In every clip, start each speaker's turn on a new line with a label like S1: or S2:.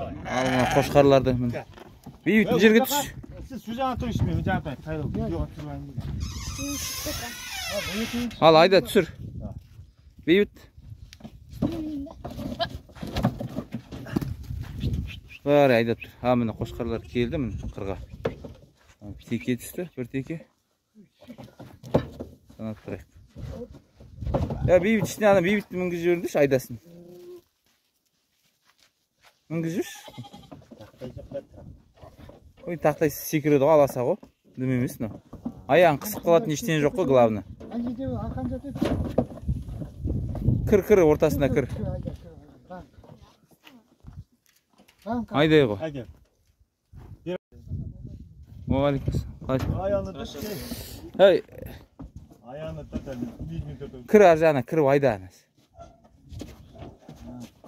S1: Al mына қошқарларды. Бейбіт жерге түс.
S2: Siz şu жағын тұрыңызшы, мен жағын тұрайын.
S1: Ал айда түсір. Бейбіт. Бар айдап тұр. Міне қошқарлар келді міне қырға. Теке түсті, бір теке. Санап тұрайық. Бейбіт ішіне ана бейбітті мінгізіп жіберіңдерші, айдасын. Мінгізіп жүрші. Ой, тақтай секіреді ғой, аласа ғой. Дым емес, мынау. Аяғын қысып қалатын ештеңе жоқ қой, главное. Кір, ортасында кір. Айдай ғой. Оғалейкум.
S2: Ayağını tut.
S1: Hey.
S2: Ayağını tut.
S1: Kır arjana, kır ayda anası.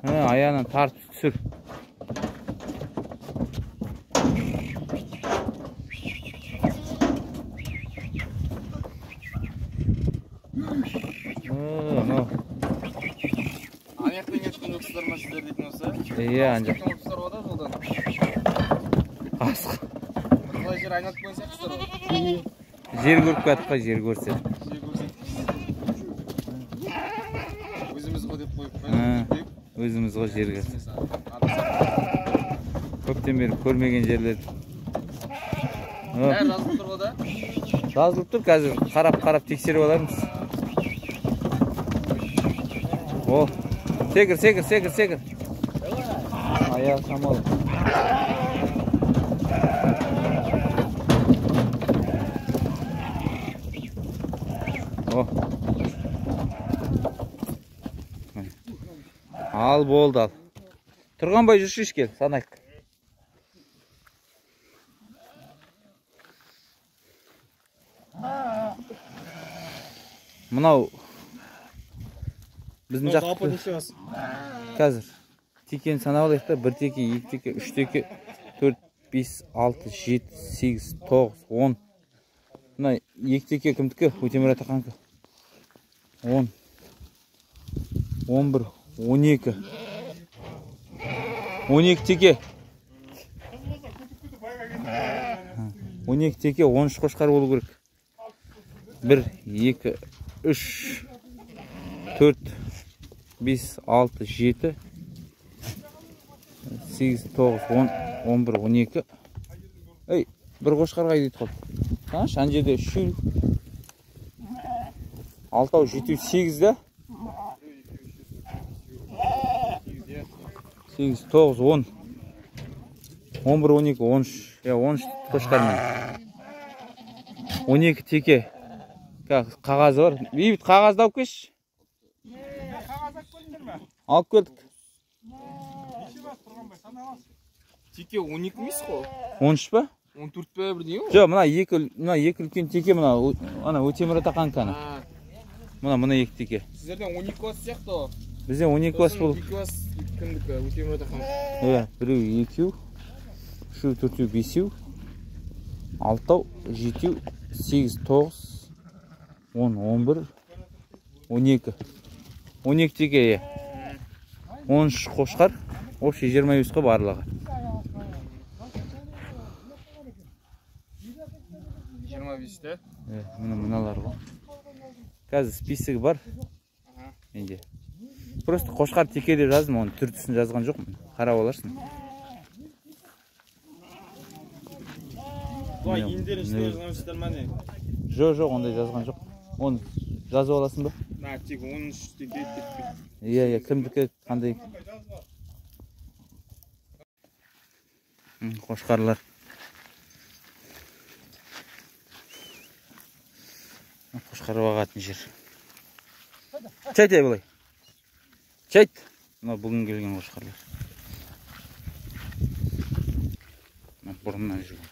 S1: Ayağını tart sür.
S3: Ayaktan geçken yoksullarına sizler dedim olsa.
S1: İyi ancak.
S3: Yoksullar o da soldan.
S1: Asıl.
S3: Kolay yer aynatıp koysak kızlar o.
S1: Жер көріп кетіп қой, жер көрсе.
S3: Өзіміз ғой деп қойып
S1: Өзіміз ғой жерге. Көптен бері көрмеген жерлер.
S3: Бәрі жазылып тұр ғой да?
S1: Жазылып тұр, қазір қарап тексеріп алармыз. О, секір. Аяқ самал. Ал болды ал. Тұрғанбай жүрші ішкел, санайық. Мынау біздің жақты қазір текені санап алайық та, 1 теке, 2 теке, 3 теке, 4, 5, 6, 7, 8, 9, 10. Мына 2 теке кімдікі? Өтемір атақанкі. 10, 11, 12. 12 теке. 12 теке, 13 қошқар болу керек. 1, 2, 3, 4, 5, 6, 7, 8, 9, 10, 11, 12. Ей, бір қошқарға дейді қол. Ана жерде 3, 6, 7, 8 да? 8, 9, 10, 11, 12, 13. 13 қошқармен. 12 теке. Қағазы бар. Бейбіт қағазды алып кеш. Алып келдік.
S3: Теке 12 емес қой?
S1: 13 ба?
S3: 14 ба бірдеңе ғой?
S1: Жоқ, мына екі үлкен теке, мына Өтемір атақанканы. Мына 2 теке.
S3: Сіздерден 12 класс сияқты ғой?
S1: Бізден 12 класс болып.
S3: 2 класс кімдікі? Өтемір атақанкы.
S1: Біреу 2, 3, 4, 5, 6, 7, 8, 9, 10, 11, 12. 12 теке. 13 қошқар. Общий 23 қой барлығы.
S3: 25-те?
S1: Мыналар ғой. Қазір списігі бар. Менде. Просто қошқар теке деп жаздым, оның түр-түсін жазған жоқпын. Қарап аларсың.
S2: Бұлай ендерін ішіне жазған өсіздер ма не?
S1: Жоқ, ондай жазған жоқ. Оны жазып аласың ба?
S2: Тек 13 теке кетпейді.
S1: Иә, кімдікі қандай? Қошқарлар. Қошқар бағатын жер. Чайт бұлай. Чайт. Бүгін келген қошқарлар. Бұрыннан жүрген.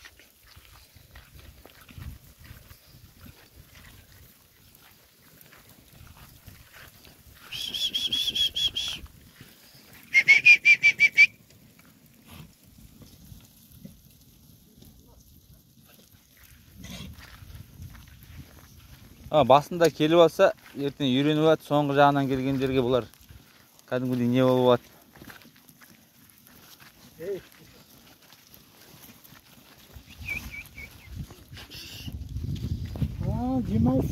S1: Басында келіп алса, ертең үйреніп алады, соңғы жағынан келгендерге бұлар кәдімгідей не болып алады.
S4: Demak